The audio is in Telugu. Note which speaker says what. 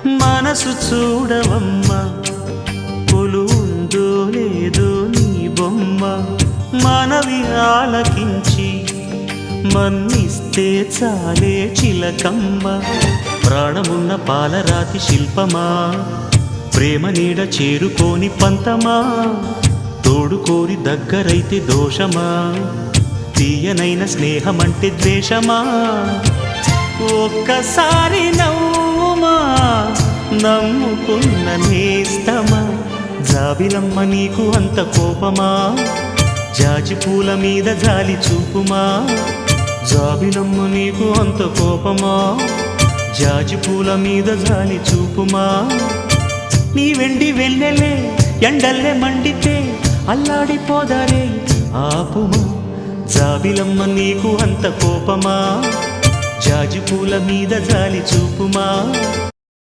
Speaker 1: మనసు చూడవమ్మా, కొలువుందో లేదో నీ బొమ్మ. మనవి ఆలకించి మన్నిస్తే చాలే చిలకమ్మ. ప్రాణమున్న పాలరాతి శిల్పమా, ప్రేమ నీడ చేరుకోని పంతమా. తోడుకోరి దగ్గరైతే దోషమా, తీయనైన స్నేహమంటే ద్వేషమా. ఒక్కసారి నవ్వుమా, నమ్ముకున్న నేస్తమా. జాబిలమ్మ నీకు అంత కోపమా, జాజి పూల మీద జాలి చూపుమా. జాబిలమ్మ నీకు అంత కోపమా, జాజి పూల మీద జాలి చూపుమా. నీ వెండి వెన్నెలే ఎండల్లే మండితే అల్లాడిపోదారే ఆపుమా. జాబిలమ్మ నీకు అంత కోపమా, జాజి పూల మీద జాలి చూపుమా.